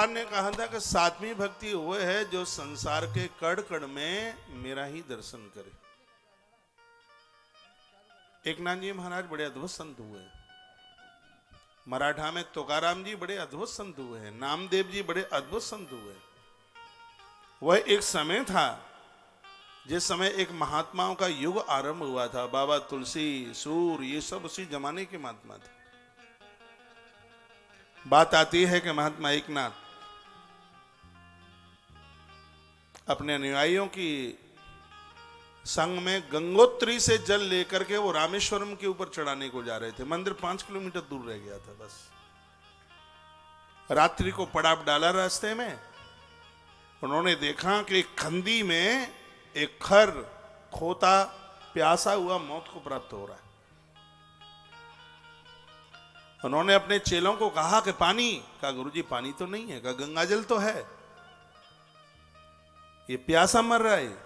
भगवान ने कहा था कि सातवीं भक्ति वो है जो संसार के कण कण में मेरा ही दर्शन करे। एकनाथ जी महाराज बड़े अद्भुत संत हुए, मराठा में तुकाराम जी बड़े अद्भुत संत हुए हैं, नामदेव जी बड़े अद्भुत संत हुए। वह एक समय था जिस समय एक महात्माओं का युग आरंभ हुआ था। बाबा तुलसी, सूर, ये सब उसी जमाने के महात्मा थे। बात आती है कि महात्मा एकनाथ अपने अनुयायियों की संग में गंगोत्री से जल लेकर के वो रामेश्वरम के ऊपर चढ़ाने को जा रहे थे। मंदिर 5 किलोमीटर दूर रह गया था बस। रात्रि को पड़ाव डाला रास्ते में, उन्होंने देखा कि खंदी में एक खर खोता प्यासा हुआ मौत को प्राप्त हो रहा है। उन्होंने अपने चेलों को कहा कि पानी, कहा गुरुजी पानी तो नहीं है, कहा गंगाजल तो है, ये प्यासा मर रहा है।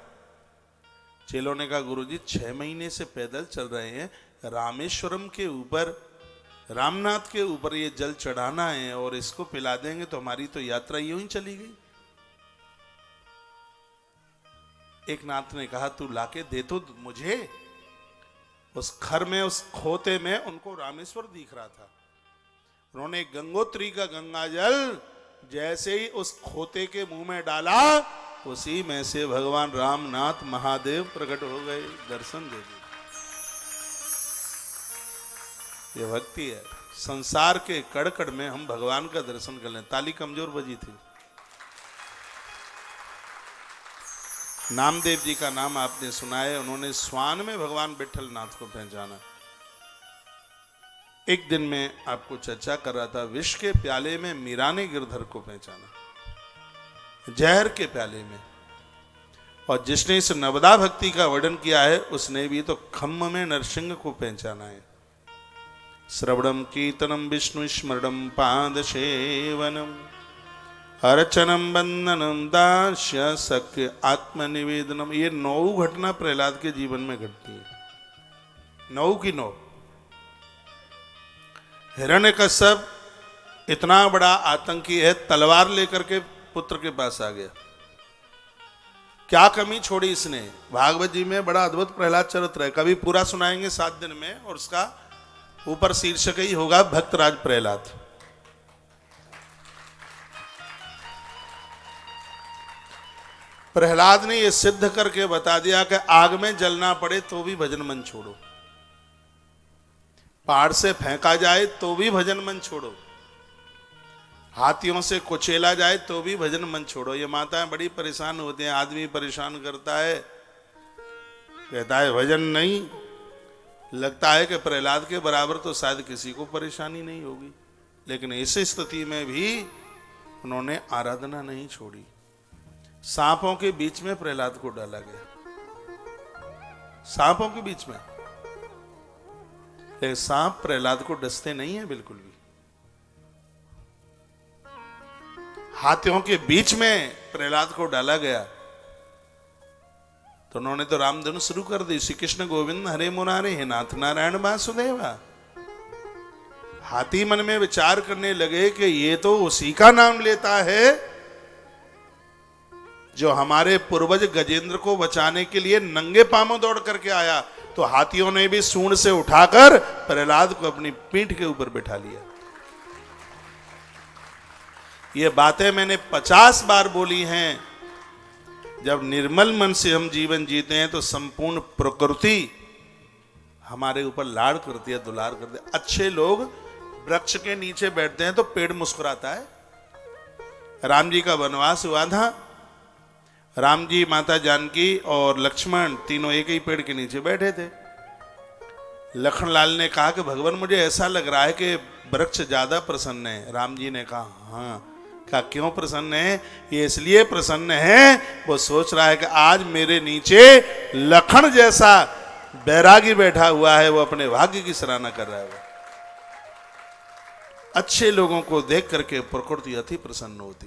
चेलों ने कहा गुरुजी 6 महीने से पैदल चल रहे हैं, रामेश्वरम के ऊपर, रामनाथ के ऊपर ये जल चढ़ाना है और इसको पिला देंगे तो हमारी तो यात्रा यूं ही चली गई। एक नाथ ने कहा तू लाके दे तो मुझे। उस खर में, उस खोते में उनको रामेश्वर दिख रहा था। उन्होंने गंगोत्री का गंगाजल जैसे ही उस खोते के मुंह में डाला, उसी में से भगवान रामनाथ महादेव प्रकट हो गए, दर्शन दे दिए। ये भक्ति है। संसार के कड़कड़ में हम भगवान का दर्शन कर लें। ताली कमजोर बजी थी। नामदेव जी का नाम आपने सुना है, उन्होंने स्वान में भगवान विट्ठलनाथ को पहचाना। एक दिन में आपको चर्चा कर रहा था, विष के प्याले में मीरा ने गिरधर को पहचाना, जहर के प्याले में। और जिसने इस नवदा भक्ति का वर्णन किया है उसने भी तो खम्म में नरसिंह को पहचाना है। श्रवणम कीर्तनम विष्णु स्मरणम पाद सेवनम अर्चनम बंदनम दास्य सख्य आत्मनिवेदनम। ये 9 घटना प्रहलाद के जीवन में घटती है, 9 की 9। हिरण्यकश्यप इतना बड़ा आतंकी है, तलवार लेकर के पुत्र के पास आ गया। क्या कमी छोड़ी इसने। भागवत जी में बड़ा अद्भुत प्रहलाद चरित्र है, कभी पूरा सुनाएंगे 7 दिन में, और उसका ऊपर शीर्षक ही होगा भक्तराज प्रहलाद। प्रहलाद ने यह सिद्ध करके बता दिया कि आग में जलना पड़े तो भी भजन मन छोड़ो, पहाड़ से फेंका जाए तो भी भजन मन छोड़ो, हाथियों से कुचेला जाए तो भी भजन मन छोड़ो। ये माताएं बड़ी परेशान होती हैं, आदमी परेशान करता है, कहता है भजन नहीं। लगता है कि प्रहलाद के बराबर तो शायद किसी को परेशानी नहीं होगी, लेकिन इस स्थिति में भी उन्होंने आराधना नहीं छोड़ी। सांपों के बीच में प्रहलाद को डाला गया, सांपों के बीच में। सांप प्रहलाद को डसते नहीं है बिल्कुल भी। हाथियों के बीच में प्रहलाद को डाला गया तो उन्होंने तो रामधनु शुरू कर दी, श्री कृष्ण गोविंद हरे मुरारे हे नाथ नारायण वासुदेवा। हाथी मन में विचार करने लगे कि ये तो उसी का नाम लेता है जो हमारे पूर्वज गजेंद्र को बचाने के लिए नंगे पांवों दौड़ करके आया। तो हाथियों ने भी सूंड से उठाकर प्रहलाद को अपनी पीठ के ऊपर बिठा लिया। ये बातें मैंने 50 बार बोली हैं। जब निर्मल मन से हम जीवन जीते हैं तो संपूर्ण प्रकृति हमारे ऊपर लाड़ करती है, दुलार करती है। अच्छे लोग वृक्ष के नीचे बैठते हैं तो पेड़ मुस्कुराता है। राम जी का वनवास हुआ था, राम जी, माता जानकी और लक्ष्मण तीनों एक ही पेड़ के नीचे बैठे थे। लखनलाल ने कहा कि भगवान मुझे ऐसा लग रहा है कि वृक्ष ज्यादा प्रसन्न है। राम जी ने कहा हाँ। कहा क्यों प्रसन्न है? ये इसलिए प्रसन्न है, वो सोच रहा है कि आज मेरे नीचे लखन जैसा बैरागी बैठा हुआ है, वो अपने भाग्य की सराहना कर रहा है। अच्छे लोगों को देख करके प्रकृति अति प्रसन्न होती।